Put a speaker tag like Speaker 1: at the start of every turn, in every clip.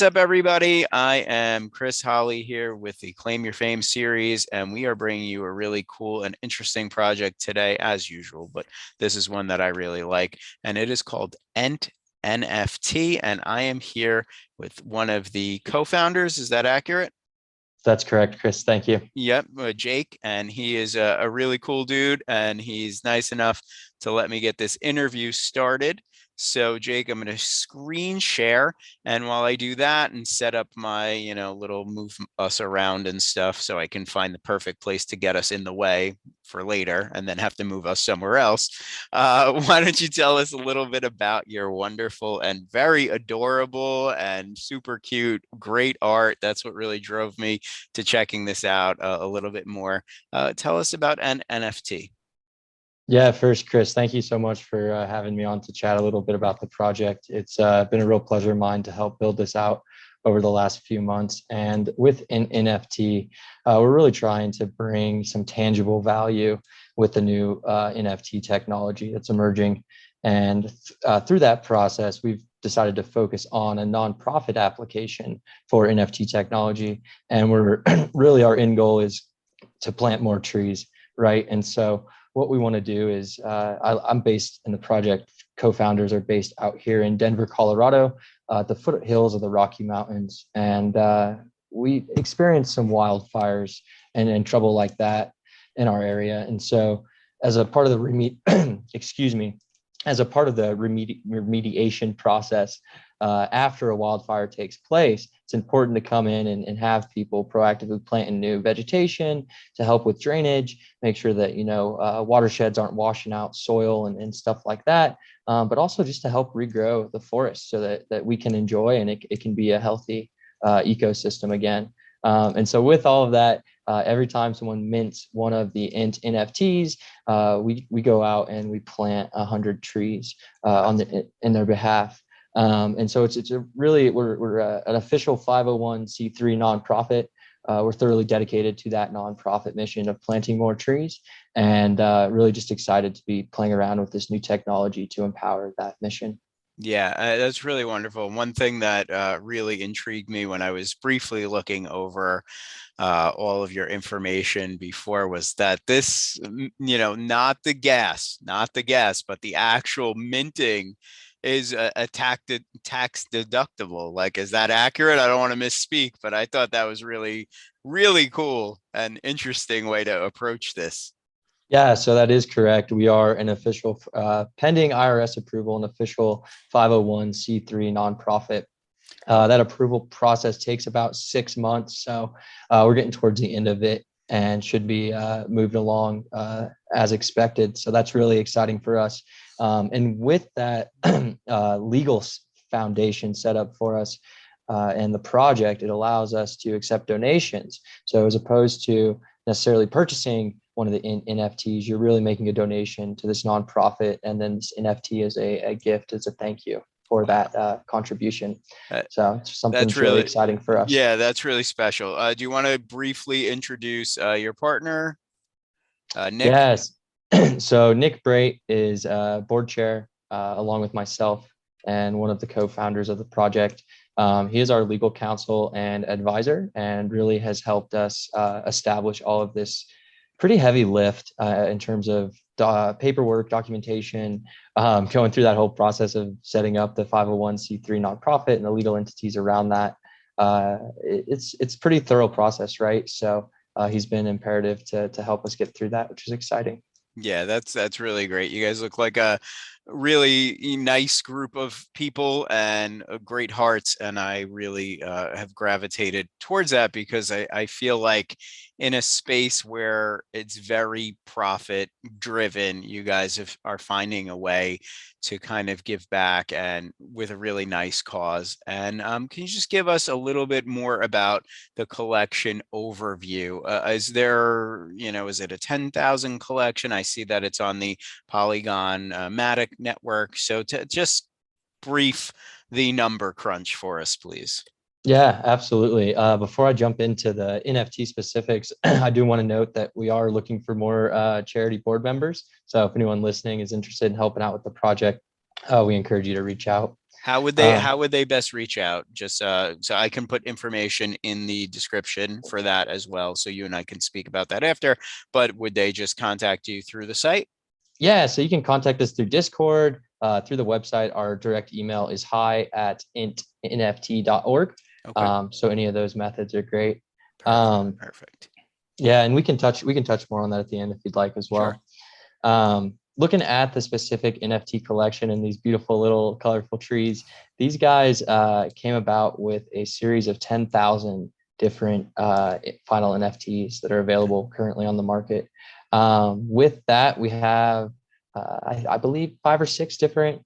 Speaker 1: up, everybody? I am Chris Holly here with the Claim Your Fame series, and we are bringing you a really cool and interesting project today, as usual, but this is one that I really like, and it is called Ent NFT, and I am here with one of the co-founders. Is that accurate?
Speaker 2: That's correct, Chris. Thank you.
Speaker 1: Yep, Jake, and he is a really cool dude, and he's nice enough to let me get this interview started. So, Jake, I'm going to screen share, and while I do that and set up my, little move us around and stuff, so I can find the perfect place to get us in the way for later, and then have to move us somewhere else. Why don't you tell us a little bit about your wonderful and very adorable and super cute, great art? That's what really drove me to checking this out a little bit more. Tell us about an NFT.
Speaker 2: Yeah, first, Chris, thank you so much for having me on to chat a little bit about the project. It's been a real pleasure of mine to help build this out over the last few months. And with an NFT, we're really trying to bring some tangible value with the new NFT technology that's emerging. And through that process, we've decided to focus on a nonprofit application for NFT technology. And we're really, our end goal is to plant more trees, right? And so what we want to do is I'm based in the project. Co-founders are based out here in Denver, Colorado, at the foothills of the Rocky Mountains. And we experienced some wildfires and trouble like that in our area. And so as a part of the as a part of the remediation process, after a wildfire takes place, it's important to come in and have people proactively planting new vegetation to help with drainage, make sure that, watersheds aren't washing out soil and stuff like that, but also just to help regrow the forest so that we can enjoy and it can be a healthy ecosystem again. And so with all of that, every time someone mints one of the Ent NFTs, we go out and we plant 100 trees in their behalf. And so it's a really, we're an official 501c3 nonprofit. We're thoroughly dedicated to that nonprofit mission of planting more trees, and really just excited to be playing around with this new technology to empower that mission.
Speaker 1: Yeah, that's really wonderful. One thing that really intrigued me when I was briefly looking over all of your information before was that this, not the gas, but the actual minting is a tax deductible. Like, is that accurate? I don't want to misspeak, but I thought that was really, really cool and interesting way to approach this.
Speaker 2: Yeah, so that is correct. We are an official, pending IRS approval, an official 501c3 nonprofit. That approval process takes about 6 months. So we're getting towards the end of it and should be moved along as expected. So that's really exciting for us. And with that legal foundation set up for us and the project, it allows us to accept donations. So as opposed to necessarily purchasing one of the NFTs, you're really making a donation to this nonprofit, and then this NFT is a gift, as a thank you for that contribution. So it's something that's really exciting for us.
Speaker 1: Yeah, that's really special. Do you want to briefly introduce your partner, Nick?
Speaker 2: Yes. So Nick Brait is board chair along with myself and one of the co-founders of the project. He is our legal counsel and advisor, and really has helped us establish all of this pretty heavy lift in terms of paperwork, documentation, going through that whole process of setting up the 501c3 nonprofit and the legal entities around that. It's pretty thorough process, right? So he's been imperative to help us get through that, which is exciting.
Speaker 1: Yeah, that's really great. You guys look like a really nice group of people and great hearts, and I really have gravitated towards that because I feel like in a space where it's very profit driven, you guys are finding a way to kind of give back and with a really nice cause. And can you just give us a little bit more about the collection overview? Is there, is it a 10,000 collection? I see that it's on the Polygon Matic network. So to just brief the number crunch for us, please.
Speaker 2: Yeah, absolutely. Before I jump into the NFT specifics, I do want to note that we are looking for more charity board members. So if anyone listening is interested in helping out with the project, we encourage you to reach out.
Speaker 1: How would they best reach out? Just so I can put information in the description for that as well, so you and I can speak about that after. But would they just contact you through the site?
Speaker 2: Yeah, so you can contact us through Discord, through the website. Our direct email is hi@entnft.org.
Speaker 1: Okay.
Speaker 2: So any of those methods are great.
Speaker 1: Perfect. Perfect.
Speaker 2: Yeah, and we can touch more on that at the end if you'd like as
Speaker 1: Sure.
Speaker 2: well. Looking at the specific NFT collection and these beautiful little colorful trees, these guys came about with a series of 10,000 different final NFTs that are available currently on the market. With that, we have, I believe, 5 or 6 different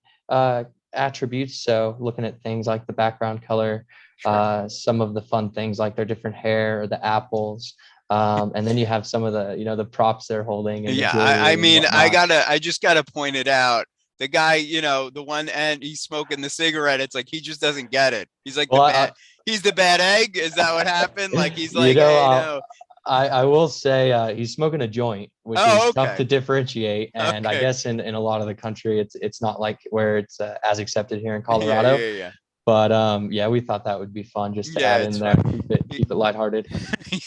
Speaker 2: attributes. So looking at things like the background color,
Speaker 1: Sure.
Speaker 2: some of the fun things like their different hair or the apples. And then you have some of the, the props they're holding and the
Speaker 1: Yeah, I
Speaker 2: jewelry and
Speaker 1: mean,
Speaker 2: whatnot.
Speaker 1: I just gotta point it out. The guy, the one end, he's smoking the cigarette. It's like he just doesn't get it. He's like
Speaker 2: Well,
Speaker 1: he's the bad egg. Is that what happened? Like he's
Speaker 2: you
Speaker 1: like,
Speaker 2: know,
Speaker 1: hey,
Speaker 2: uh,
Speaker 1: no.
Speaker 2: I will say he's smoking a joint, which
Speaker 1: Oh,
Speaker 2: is tough
Speaker 1: okay.
Speaker 2: to differentiate. And I
Speaker 1: Okay.
Speaker 2: guess in a lot of the country, it's not like where it's as accepted here in
Speaker 1: Yeah,
Speaker 2: Colorado.
Speaker 1: yeah, yeah.
Speaker 2: But yeah, we thought that would be fun just to
Speaker 1: Yeah,
Speaker 2: add
Speaker 1: it's
Speaker 2: in there,
Speaker 1: fun.
Speaker 2: keep it lighthearted.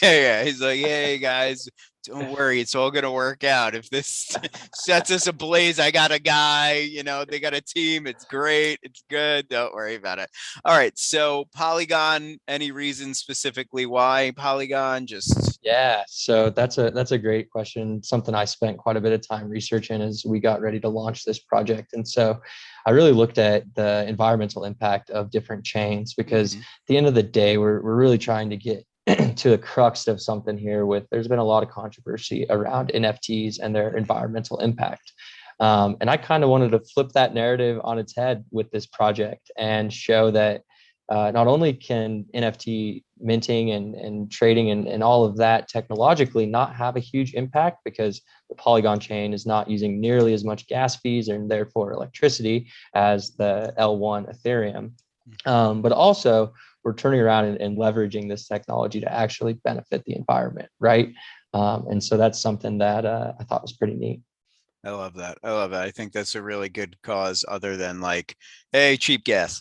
Speaker 1: Yeah, yeah. He's like, hey guys, don't worry, it's all gonna work out. If this sets us ablaze, I got a guy, they got a team, it's great, it's good. Don't worry about it. All right. So Polygon, any reason specifically why Polygon? Just
Speaker 2: Yeah, so that's a great question. Something I spent quite a bit of time researching as we got ready to launch this project. And so I really looked at the environmental impact of different chains because at
Speaker 1: Mhm.
Speaker 2: the end of the day, we're really trying to get to the crux of something here with there's been a lot of controversy around NFTs and their environmental impact. And I kind of wanted to flip that narrative on its head with this project and show that not only can NFT minting and trading and all of that technologically not have a huge impact because the Polygon chain is not using nearly as much gas fees and therefore electricity as the L1 Ethereum. But also we're turning around and leveraging this technology to actually benefit the environment, right? And so that's something that I thought was pretty neat.
Speaker 1: I love that. I love that. I think that's a really good cause other than like, hey, cheap gas.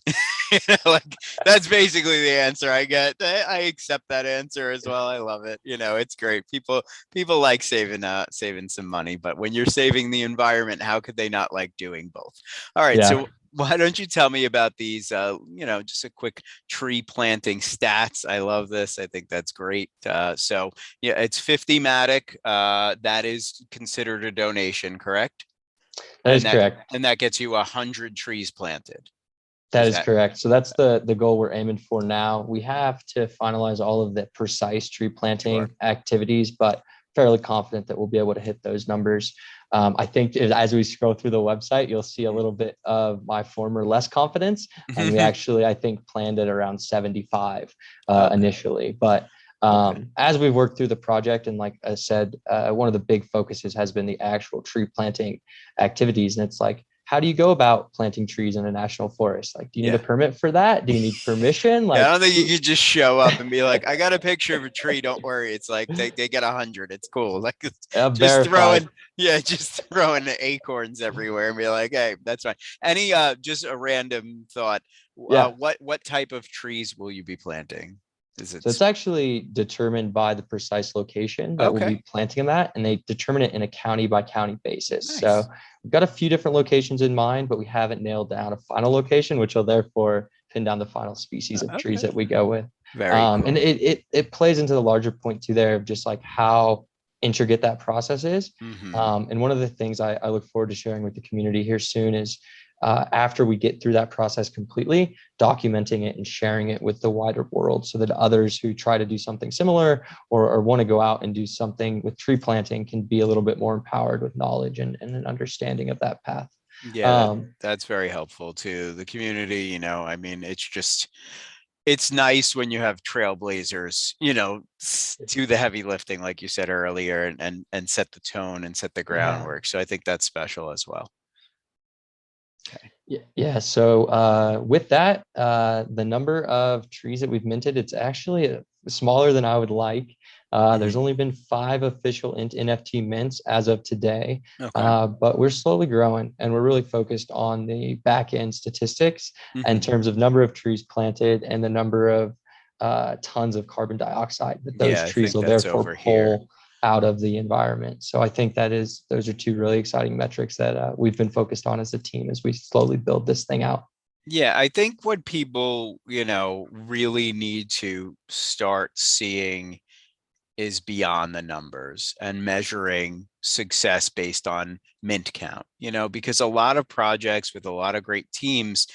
Speaker 1: Like that's basically the answer I get. I accept that answer as well. I love it. It's great. People like saving some money, but when you're saving the environment, how could they not like doing both? All right.
Speaker 2: Yeah.
Speaker 1: So why don't you tell me about these just a quick tree planting stats. I love this. I think that's great. So yeah, it's 50 Matic. That is considered a donation, correct?
Speaker 2: That is correct.
Speaker 1: And that gets you 100 trees planted.
Speaker 2: That
Speaker 1: Is
Speaker 2: is
Speaker 1: that
Speaker 2: correct. So that's the goal we're aiming for now. We have to finalize all of the precise tree
Speaker 1: sure?
Speaker 2: planting activities, but fairly confident that we'll be able to hit those numbers. I think as we scroll through the website, you'll see a little bit of my former less confidence. And we actually, I think, planned it around 75
Speaker 1: Okay.
Speaker 2: initially. But
Speaker 1: Okay.
Speaker 2: as we've worked through the project, and like I said, one of the big focuses has been the actual tree planting activities. And it's like, how do you go about planting trees in a national forest? Like, do you need a
Speaker 1: Yeah.
Speaker 2: permit for that? Do you need permission?
Speaker 1: Yeah, I
Speaker 2: Like,
Speaker 1: don't think you could just show up and be like, I got a picture of a tree. Don't worry. It's like they get 100. It's cool. Like it's just
Speaker 2: verified.
Speaker 1: just throwing acorns everywhere and be like, hey, that's fine. Any just a random thought.
Speaker 2: Yeah.
Speaker 1: What type of trees will you be planting? Is
Speaker 2: So
Speaker 1: it
Speaker 2: it's actually determined by the precise location that we'll
Speaker 1: okay?
Speaker 2: be planting them at, and they determine it in a county by county basis. So
Speaker 1: Nice.
Speaker 2: we've got a few different locations in mind, but we haven't nailed down a final location, which will therefore pin down the final species of trees
Speaker 1: Okay.
Speaker 2: that we go with.
Speaker 1: Very
Speaker 2: And
Speaker 1: cool.
Speaker 2: it plays into the larger point too there of just like how intricate that process is.
Speaker 1: Hmm.
Speaker 2: And one of the things I look forward to sharing with the community here soon is after we get through that process completely, documenting it and sharing it with the wider world so that others who try to do something similar or want to go out and do something with tree planting can be a little bit more empowered with knowledge and an understanding of that path.
Speaker 1: Yeah,
Speaker 2: Um,
Speaker 1: that's very helpful to the community. I mean, it's nice when you have trailblazers, do the heavy lifting, like you said earlier, and set the tone and set the
Speaker 2: yeah.
Speaker 1: groundwork. So I think that's special as well. Okay.
Speaker 2: Yeah. So with that, the number of trees that we've minted, it's actually smaller than I would like. There's only been 5 official Ent NFT mints as of today,
Speaker 1: Okay.
Speaker 2: but we're slowly growing, and we're really focused on the back end statistics in terms of number of trees planted and the number of tons of carbon dioxide that those
Speaker 1: Yeah, I
Speaker 2: trees
Speaker 1: think
Speaker 2: will
Speaker 1: that's
Speaker 2: therefore
Speaker 1: over here.
Speaker 2: pull out of the environment. So I think those are 2 really exciting metrics that we've been focused on as a team as we slowly build this thing out.
Speaker 1: Yeah, I think what people, really need to start seeing is beyond the numbers and measuring success based on mint count, because a lot of projects with a lot of great teams,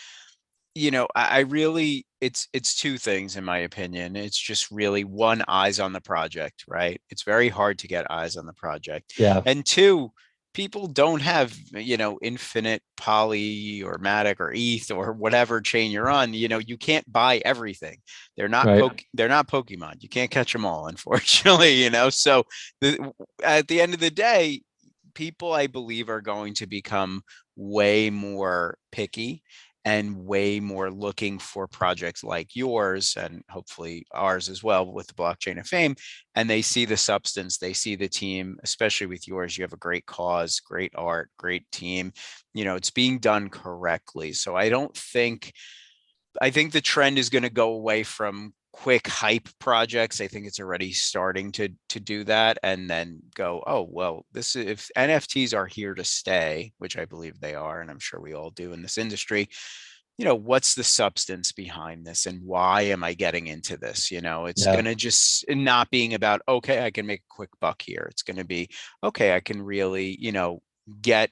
Speaker 1: I really, it's 2 things in my opinion. It's just really, 1, eyes on the project, right? It's very hard to get eyes on the project.
Speaker 2: Yeah,
Speaker 1: And 2, people don't have, infinite Poly or Matic or ETH or whatever chain you're on. You can't buy everything.
Speaker 2: right.
Speaker 1: They're not Pokemon. You can't catch them all, unfortunately, So at the end of the day, people, I believe, are going to become way more picky and way more looking for projects like yours and hopefully ours as well with the blockchain of fame. And they see the substance, they see the team, especially with yours. You have a great cause, great art, great team. It's being done correctly. So I think the trend is going to go away from quick hype projects. I think it's already starting to do that, and then go, oh well, this is, if NFTs are here to stay, which I believe they are, and I'm sure we all do in this industry. What's the substance behind this, and why am I getting into this? It's
Speaker 2: Yeah,
Speaker 1: going to just not being about, okay, I can make a quick buck here. It's going to be, okay, I can really, get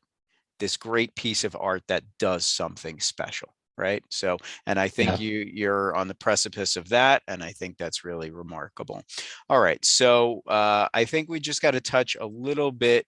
Speaker 1: this great piece of art that does something special, right? So, and I think
Speaker 2: yeah.
Speaker 1: you're on the precipice of that, and I think that's really remarkable. All right, so I think we just got to touch a little bit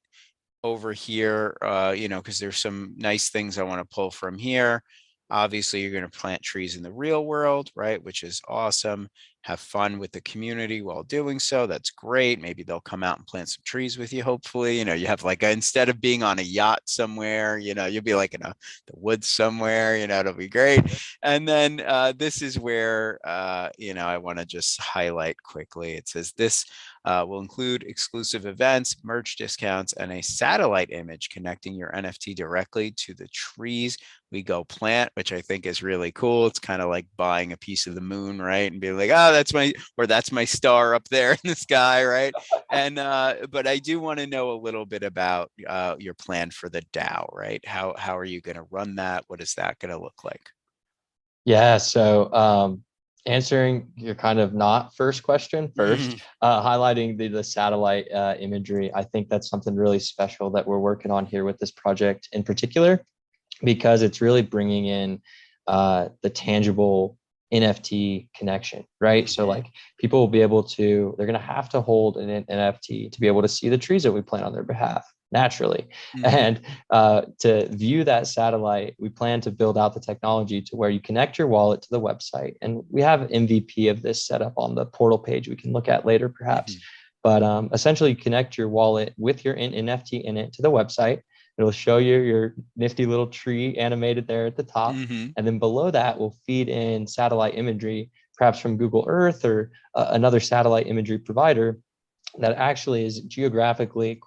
Speaker 1: over here, because there's some nice things I want to pull from here. Obviously, you're going to plant trees in the real world, right? Which is awesome. Have fun with the community while doing so. That's great. Maybe they'll come out and plant some trees with you. Hopefully, you have like instead of being on a yacht somewhere, you'll be like in the woods somewhere. It'll be great. And then this is where I want to just highlight quickly. It says this will include exclusive events, merch discounts, and a satellite image connecting your NFT directly to the trees we go plant, which I think is really cool. It's kind of like buying a piece of the moon, right? And being like, oh, that's my star up there in the sky, right? And but I do want to know a little bit about your plan for the DAO, right? How are you going to run that? What is that going to look like?
Speaker 2: Yeah. So answering your kind of not first question first, highlighting the satellite imagery, I think that's something really special that we're working on here with this project in particular, because it's really bringing in the tangible NFT connection, right? So like people will be able to, they're going to have to hold an NFT to be able to see the trees that we plant on their behalf naturally. And to view that satellite, we plan to build out the technology to where you connect your wallet to the website. And we have MVP of this set up on the portal page we can look at later perhaps. But essentially connect your wallet with your NFT in it to the website. It'll show you your nifty little tree animated there at the top. And then below that will feed in satellite imagery, perhaps from Google Earth or another satellite imagery provider that actually is geographically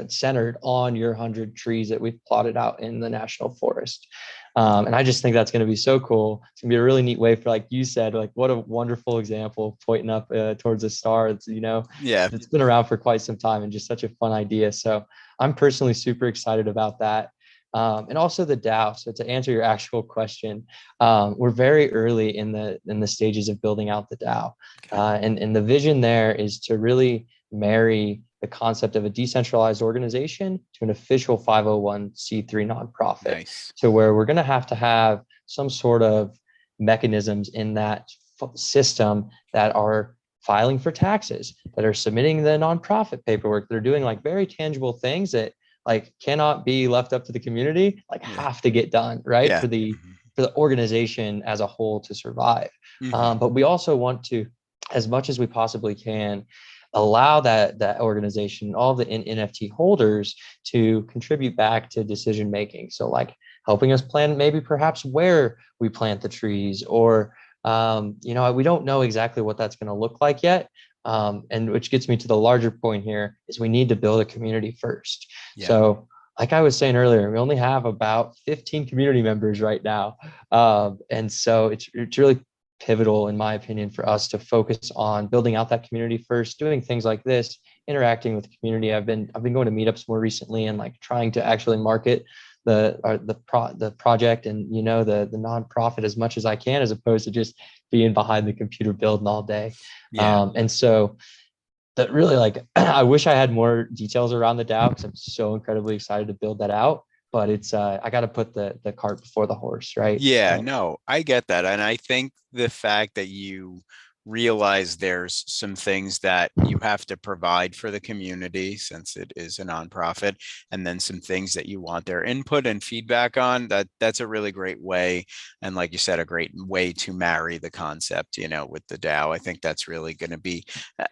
Speaker 2: centered on your 100 trees that we've plotted out in the national forest. And I just think that's going to be so cool. It's going to be a really neat way for, like you said, like what a wonderful example of pointing up towards a star. It's,
Speaker 1: Yeah.
Speaker 2: it's been around for quite some time and just such a fun idea. So I'm personally super excited about that. And also the DAO. So to answer your actual question, we're very early in the stages of building out the DAO. And the vision there is to really marry the concept of a decentralized organization to an official 501c3 nonprofit.
Speaker 1: Nice.
Speaker 2: To where we're going to have some sort of mechanisms in that system that are filing for taxes, that are submitting the nonprofit paperwork, that are doing like very tangible things that like cannot be left up to the community, like have to get done, right? For the organization as a whole to survive. But we also want to, as much as we possibly can, allow that organization, all the NFT holders, to contribute back to decision making. So like helping us plan maybe perhaps where we plant the trees, or we don't know exactly what that's going to look like yet, And which gets me to the larger point here is we need to build a community first.
Speaker 1: Yeah.
Speaker 2: So like I was saying earlier, we only have about 15 community members right now. And so it's really pivotal, in my opinion, for us to focus on building out that community first, doing things like this, interacting with the community. I've been going to meetups more recently and like trying to actually market the project and, you know, the nonprofit as much as I can, as opposed to just being behind the computer building all day.
Speaker 1: Yeah.
Speaker 2: And so that really, like, I wish I had more details around the DAO because I'm so incredibly excited to build that out. But it's I got to put the cart before the horse, right?
Speaker 1: Yeah,
Speaker 2: So,
Speaker 1: no, I get that. And I think the fact that you realize there's some things that you have to provide for the community since it is a nonprofit, and then some things that you want their input and feedback on, that's a really great way. And like you said, a great way to marry the concept, you know, with the DAO. I think that's really going to be,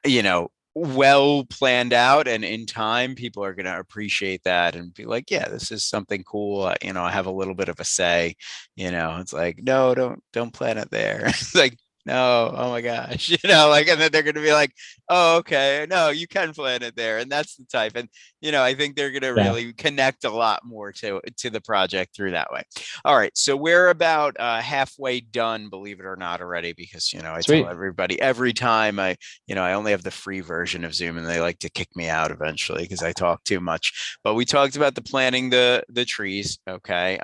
Speaker 1: you know, well planned out, and in time people are going to appreciate that and be like, yeah, this is something cool. You know, I have a little bit of a say. You know, it's like, no, don't plan it there. It's like, no, oh my gosh, you know, like, and then they're going to be like, oh, okay, no, you can plan it there. And that's the type. And, you know, I think they're going to
Speaker 2: yeah.
Speaker 1: really connect a lot more to the project through that way. All right. So we're about halfway done, believe it or not, already, because, you know, I tell
Speaker 2: Sweet.
Speaker 1: everybody every time you know, I only have the free version of Zoom and they like to kick me out eventually because I talk too much. But we talked about the planting the trees. Okay.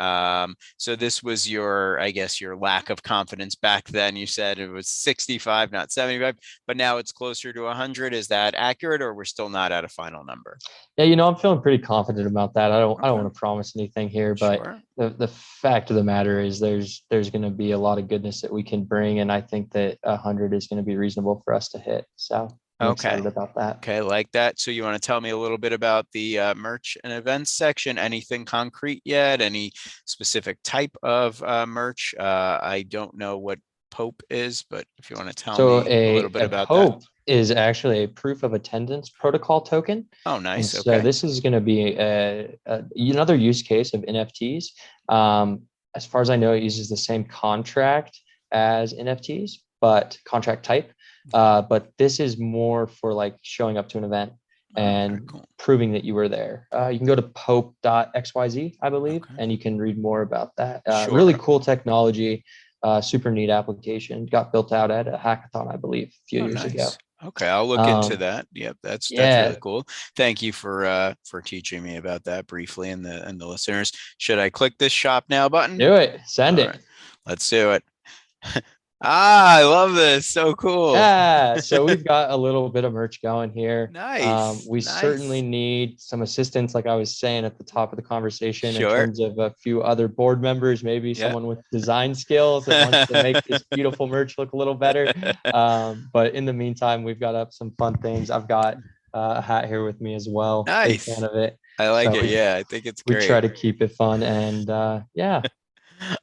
Speaker 1: So this was your, I guess, your lack of confidence back then. You said it was 65, not 75, but now it's closer to 100. Is that accurate, or we're still not at a final number?
Speaker 2: Yeah, you know, I'm feeling pretty confident about that. I don't
Speaker 1: Okay.
Speaker 2: want to promise anything here, but
Speaker 1: Sure.
Speaker 2: the fact of the matter is there's going to be a lot of goodness that we can bring, and I think that 100 is going to be reasonable for us to hit. So I'm excited
Speaker 1: Okay.
Speaker 2: about that.
Speaker 1: Okay, like that. So you want to tell me a little bit about the merch and events section? Anything concrete yet? Any specific type of merch? I don't know what Pope is, but if you want to tell
Speaker 2: So
Speaker 1: me a little bit
Speaker 2: a
Speaker 1: about that.
Speaker 2: Pope is actually a proof of attendance protocol token.
Speaker 1: Oh,
Speaker 2: And
Speaker 1: nice.
Speaker 2: so
Speaker 1: Okay.
Speaker 2: this is going to be another use case of NFTs. As far as I know, it uses the same contract as NFTs, but contract type. But this is more for like showing up to an event
Speaker 1: Okay,
Speaker 2: and
Speaker 1: cool.
Speaker 2: proving that you were there. You can go to pope.xyz, I believe,
Speaker 1: Okay.
Speaker 2: and you can read more about that. Really
Speaker 1: Sure.
Speaker 2: cool technology, super neat application. Got built out at a hackathon, I believe, a few
Speaker 1: Oh,
Speaker 2: years ago.
Speaker 1: nice. Okay, I'll look into
Speaker 2: Um,
Speaker 1: that. Yep, that's really
Speaker 2: yeah,
Speaker 1: cool. Thank you for teaching me about that briefly, and the listeners. Should I click this shop now button?
Speaker 2: do it. Send
Speaker 1: All right,
Speaker 2: it.
Speaker 1: let's do it. Ah, I love this. So cool.
Speaker 2: Yeah, so we've got a little bit of merch going here.
Speaker 1: Nice.
Speaker 2: We certainly
Speaker 1: Nice.
Speaker 2: need some assistance, like I was saying at the top of the conversation, in
Speaker 1: Sure.
Speaker 2: terms of a few other board members, maybe
Speaker 1: Yeah.
Speaker 2: someone with design skills that wants to make this beautiful merch look a little better. But in the meantime, we've got up some fun things. I've got a hat here with me as well. Big fan
Speaker 1: Nice.
Speaker 2: of it.
Speaker 1: I like
Speaker 2: So
Speaker 1: it. Yeah, I think it's
Speaker 2: we try
Speaker 1: great.
Speaker 2: to keep it fun, and yeah.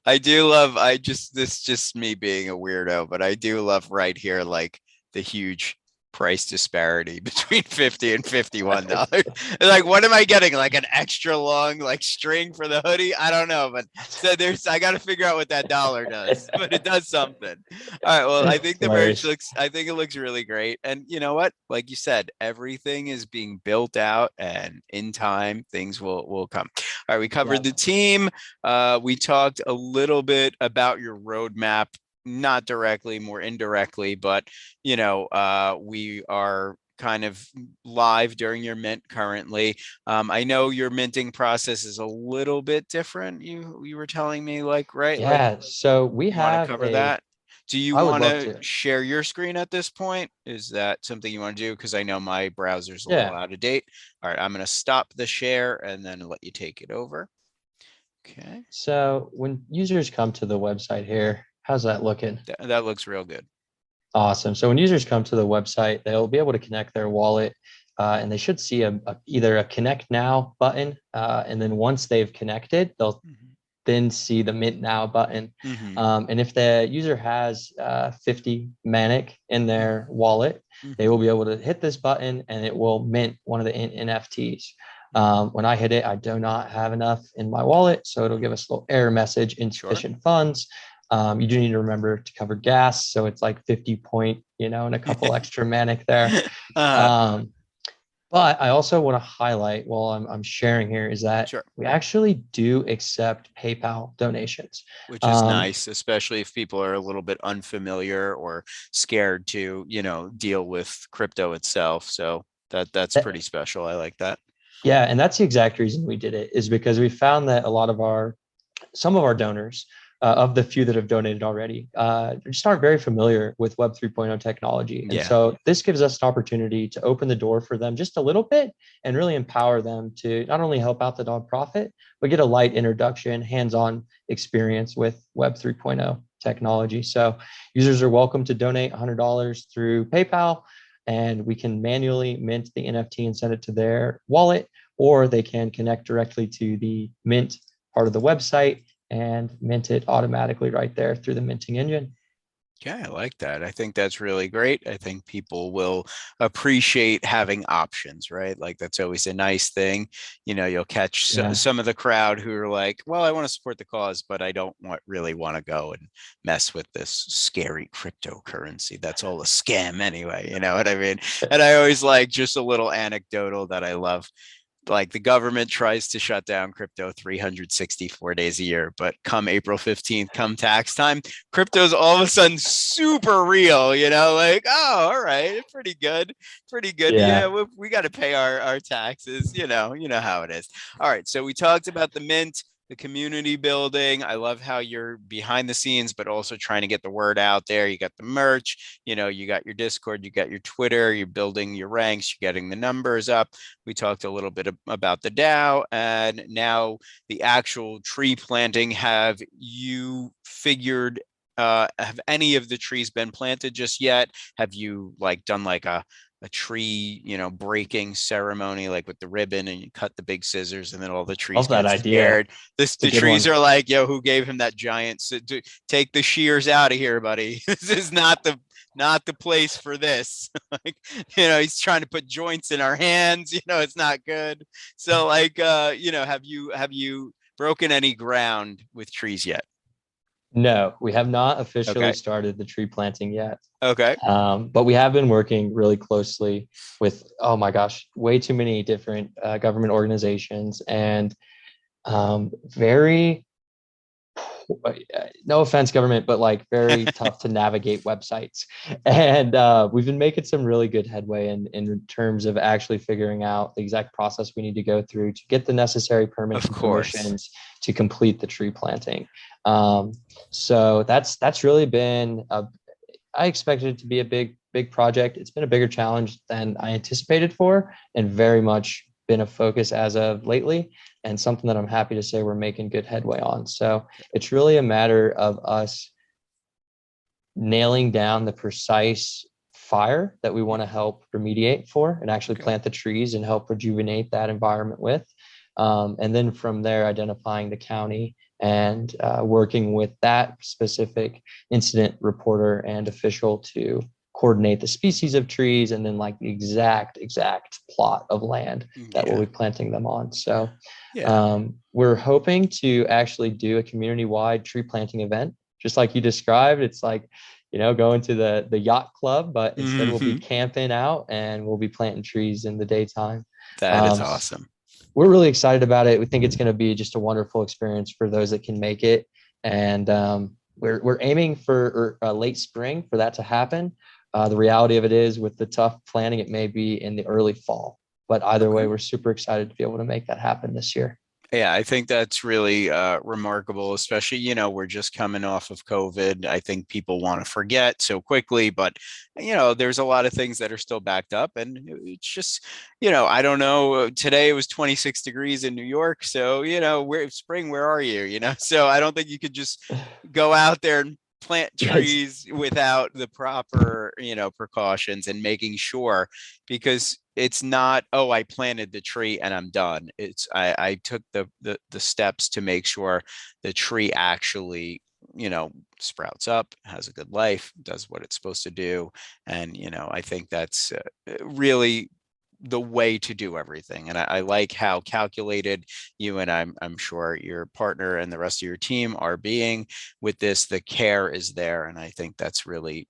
Speaker 1: I do love, this just me being a weirdo, but I do love right here, like the huge price disparity between 50 and $51. Like, what am I getting? Like an extra long, like, string for the hoodie? I don't know, but so I got to figure out what that dollar does, but it does something. All right. Well, I think the merch
Speaker 2: Hilarious.
Speaker 1: I think it looks really great. And you know what? Like you said, everything is being built out, and in time, things will come. All right. We covered the
Speaker 2: Yeah.
Speaker 1: team. We talked a little bit about your roadmap, not directly, more indirectly, but you know, we are kind of live during your mint currently. I know your minting process is a little bit different. You were telling me, like, right? Like,
Speaker 2: Yeah. So we
Speaker 1: you want to
Speaker 2: have
Speaker 1: cover that? Do you
Speaker 2: I would
Speaker 1: want
Speaker 2: love
Speaker 1: to
Speaker 2: to.
Speaker 1: share your screen at this point? Is that something you want to do? Because I know my browser's a little
Speaker 2: Yeah.
Speaker 1: out of date. All right, I'm going to stop the share and then let you take it over. Okay.
Speaker 2: So when users come to the website here, how's that looking?
Speaker 1: That looks real good.
Speaker 2: Awesome. So when users come to the website, they'll be able to connect their wallet, and they should see either a connect now button. And then once they've connected, they'll
Speaker 1: Mhm.
Speaker 2: then see the mint now button.
Speaker 1: Mhm.
Speaker 2: And if the user has 50 Manic in their wallet, they will
Speaker 1: Mhm.
Speaker 2: be able to hit this button and it will mint one of the NFTs.
Speaker 1: Mhm.
Speaker 2: When I hit it, I do not have enough in my wallet, so it'll give
Speaker 1: Mhm.
Speaker 2: us a little error message,
Speaker 1: Sure.
Speaker 2: insufficient funds. You do need to remember to cover gas, so it's like and a couple extra manic there.
Speaker 1: uh,
Speaker 2: Um, but I also want to highlight while I'm sharing here is that
Speaker 1: sure.
Speaker 2: we actually do accept PayPal donations.
Speaker 1: Which is
Speaker 2: Um,
Speaker 1: nice, especially if people are a little bit unfamiliar or scared to, deal with crypto itself. So that's
Speaker 2: that-
Speaker 1: pretty special. I like that.
Speaker 2: yeah, and that's the exact reason we did it is because we found that some of our donors, of the few that have donated already, just aren't very familiar with Web 3.0 technology. And
Speaker 1: Yeah.
Speaker 2: so this gives us an opportunity to open the door for them just a little bit and really empower them to not only help out the nonprofit, but get a light introduction, hands-on experience with Web 3.0 technology. So users are welcome to donate $100 through PayPal, and we can manually mint the NFT and send it to their wallet, or they can connect directly to the mint part of the website and mint it automatically right there through the minting engine.
Speaker 1: Yeah, I like that. I think that's really great. I think people will appreciate having options, right? Like that's always a nice thing. You'll catch
Speaker 2: Yeah.
Speaker 1: some of the crowd who are like, well, I want to support the cause, but I don't really want to go and mess with this scary cryptocurrency. That's all a scam anyway. You know what I mean? And I always like just a little anecdotal that I love. Like the government tries to shut down crypto 364 days a year, but come April 15th, come tax time, crypto's all of a sudden super real, like, oh, all right, pretty good.
Speaker 2: Yeah.
Speaker 1: Yeah, we got to pay our taxes, you know how it is. All right, so we talked about the mint, the community building. I love how you're behind the scenes, but also trying to get the word out there. You got the merch, you got your Discord, you got your Twitter, you're building your ranks, you're getting the numbers up. We talked a little bit about the DAO, and now the actual tree planting. Have you figured, have any of the trees been planted just yet? Have you done a tree, breaking ceremony, like with the ribbon, and you cut the big scissors and then all the trees
Speaker 2: Love that
Speaker 1: get
Speaker 2: idea.
Speaker 1: scared?
Speaker 2: It's a
Speaker 1: The
Speaker 2: good
Speaker 1: trees
Speaker 2: one.
Speaker 1: are like, yo, who gave him that giant? Take the shears out of here, buddy. This is not the place for this. Like, he's trying to put joints in our hands. It's not good. So, have you broken any ground with trees yet?
Speaker 2: No, we have not officially
Speaker 1: Okay.
Speaker 2: started the tree planting yet.
Speaker 1: Okay.
Speaker 2: But we have been working really closely with, oh my gosh, way too many different government organizations and very, no offense, government, but like very tough to navigate websites. And we've been making some really good headway in terms of actually figuring out the exact process we need to go through to get the necessary permits
Speaker 1: Of
Speaker 2: and
Speaker 1: course.
Speaker 2: permissions to complete the tree planting. Um, so that's really been I expected it to be a big project. It's been a bigger challenge than I anticipated for, and very much been a focus as of lately, and something that I'm happy to say we're making good headway on. So it's really a matter of us nailing down the precise fire that we want to help remediate for and actually
Speaker 1: Okay.
Speaker 2: plant the trees and help rejuvenate that environment with. And then from there, identifying the county and working with that specific incident reporter and official to coordinate the species of trees and then like the exact plot of land that we'll
Speaker 1: Yeah.
Speaker 2: be planting them on. So
Speaker 1: Yeah.
Speaker 2: we're hoping to actually do a community-wide tree planting event, just like you described. It's like, going to the yacht club, but instead we'll be
Speaker 1: Hmm.
Speaker 2: camping out and we'll be planting trees in the daytime.
Speaker 1: That is
Speaker 2: Um,
Speaker 1: awesome.
Speaker 2: we're really excited about it. We think it's going to be just a wonderful experience for those that can make it. And we're aiming for late spring for that to happen. The reality of it is, with the tough planning, it may be in the early fall. But either way,
Speaker 1: Okay.
Speaker 2: we're super excited to be able to make that happen this year.
Speaker 1: Yeah, I think that's really remarkable, especially, we're just coming off of COVID. I think people want to forget so quickly, but, there's a lot of things that are still backed up. And it's just, I don't know. Today it was 26 degrees in New York. So, where are you? So I don't think you could just go out there and plant
Speaker 2: Yes.
Speaker 1: trees without the proper, precautions and making sure, because it's not, oh, I planted the tree and I'm done. It's I took the steps to make sure the tree actually, sprouts up, has a good life, does what it's supposed to do. And, I think that's really the way to do everything. And I like how calculated you and I'm sure your partner and the rest of your team are being with this. The care is there. And I think that's really,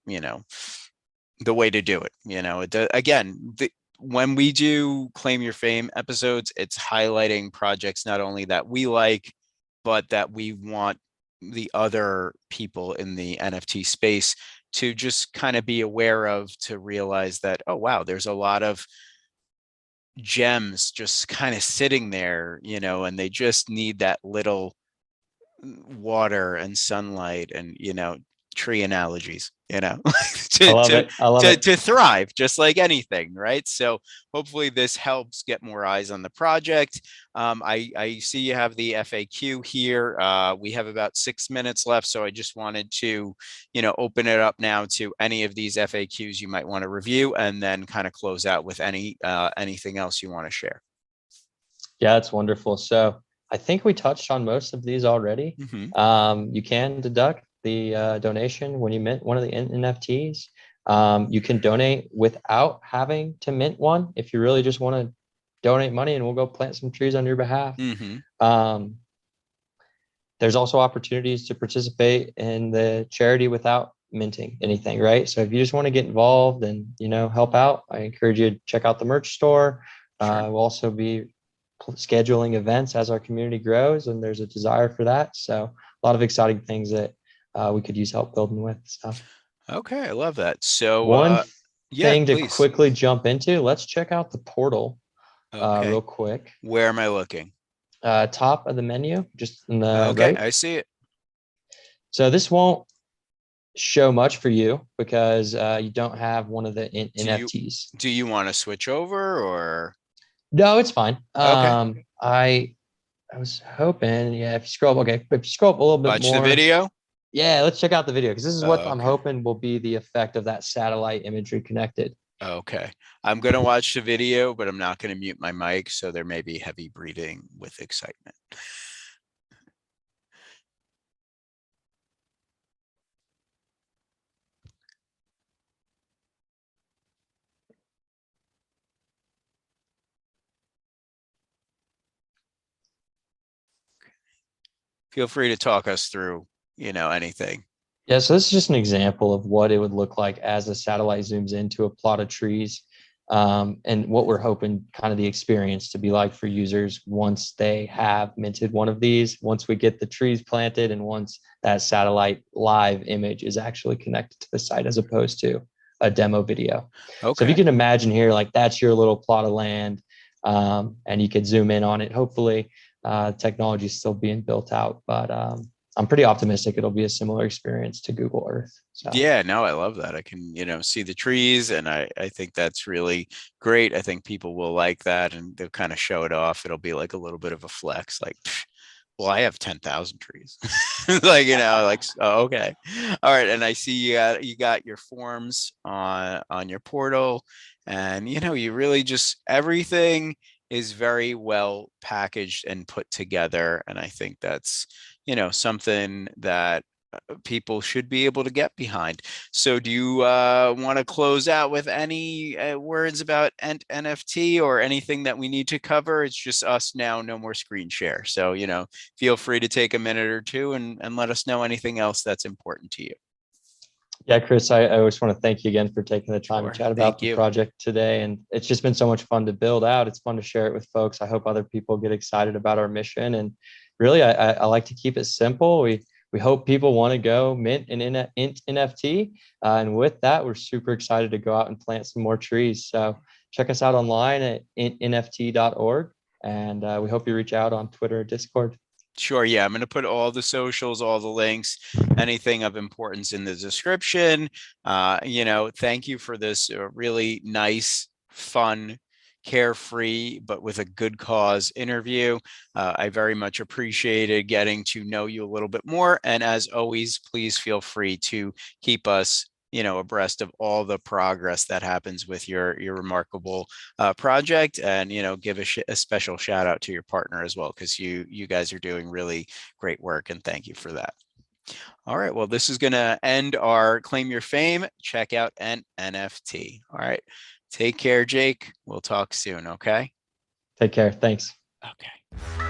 Speaker 1: the way to do it. You know, again, when we do Claim Your Fame episodes, it's highlighting projects not only that we like, but that we want the other people in the NFT space to just kind of be aware of, to realize that, oh, wow, there's a lot of gems just kind of sitting there, you know, and they just need that little water and sunlight and, you know, tree analogies, you know,
Speaker 2: I
Speaker 1: to,
Speaker 2: love
Speaker 1: to
Speaker 2: it. I love it.
Speaker 1: to thrive, just like anything, right? So hopefully this helps get more eyes on the project. I see you have the FAQ here. We have about 6 minutes left, so I just wanted to, you know, open it up now to any of these FAQs you might want to review, and then kind of close out with anything else you want to share.
Speaker 2: Yeah, that's wonderful. So I think we touched on most of these already. You can deduct the donation when you mint one of the NFTs. You can donate without having to mint one if you really just want to donate money, and we'll go plant some trees on your behalf. There's also opportunities to participate in the charity without minting anything, right? So if you just want to get involved and, you know, help out, I encourage you to check out the merch store. We'll also be scheduling events as our community grows, and there's a desire for that. So a lot of exciting things that we could use help building with. So
Speaker 1: Okay, I love that. So
Speaker 2: one
Speaker 1: yeah,
Speaker 2: thing to
Speaker 1: please.
Speaker 2: quickly jump into, let's check out the portal real quick.
Speaker 1: Where am I looking?
Speaker 2: Top of the menu, just in the
Speaker 1: Okay,
Speaker 2: right.
Speaker 1: I see it.
Speaker 2: So this won't show much for you because you don't have one of the NFTs.
Speaker 1: Do you want to switch over, or?
Speaker 2: No, it's fine.
Speaker 1: Okay.
Speaker 2: I was hoping, yeah, if you scroll, okay, if you scroll up a little bit
Speaker 1: Watch the
Speaker 2: more.
Speaker 1: video.
Speaker 2: Yeah, let's check out the video because this is what I'm
Speaker 1: Okay.
Speaker 2: hoping will be the effect of that satellite imagery connected.
Speaker 1: Okay. I'm going to watch the video, but I'm not going to mute my mic, so there may be heavy breathing with excitement. Feel free to talk us through, you know, anything.
Speaker 2: Yeah, so this is just an example of what it would look like as the satellite zooms into a plot of trees, and what we're hoping kind of the experience to be like for users once they have minted one of these, once we get the trees planted, and once that satellite live image is actually connected to the site as opposed to a demo video. So if you can imagine here, like that's your little plot of land, and you could zoom in on it. Hopefully, technology is still being built out, but I'm pretty optimistic it'll be a similar experience to Google Earth. So.
Speaker 1: Yeah, no, I love that. I can, you know, see the trees, and I think that's really great. I think people will like that, and they'll kind of show it off. It'll be like a little bit of a flex, like, well, I have 10,000 trees. Like, you know, like, oh, okay. All right. And I see you got your forms on your portal, and, you know, you really just, everything is very well packaged and put together. And I think that's, you know, something that people should be able to get behind. So do you want to close out with any words about Ent NFT or anything that we need to cover? It's just us now, no more screen share. So, you know, feel free to take a minute or two and let us know anything else that's important to you.
Speaker 2: Yeah, Chris, I always want to thank you again for taking the time to chat about the
Speaker 1: you.
Speaker 2: project today. And it's just been so much fun to build out. It's fun to share it with folks. I hope other people get excited about our mission. And really, I like to keep it simple. We hope people want to go mint an Ent NFT. And with that, we're super excited to go out and plant some more trees. So check us out online at entnft.org. And we hope you reach out on Twitter or Discord.
Speaker 1: Sure. Yeah. I'm going to put all the socials, all the links, anything of importance in the description. You know, thank you for this really nice, fun, carefree, but with a good cause interview. I very much appreciated getting to know you a little bit more. And as always, please feel free to keep us, you know, abreast of all the progress that happens with your remarkable project, and, you know, give a special shout out to your partner as well, because you guys are doing really great work, and thank you for that. All right, well, this is going to end our Claim Your Fame. Check out Ent NFT. All right, take care, Jake. We'll talk soon. Okay.
Speaker 2: Take care. Thanks.
Speaker 1: Okay.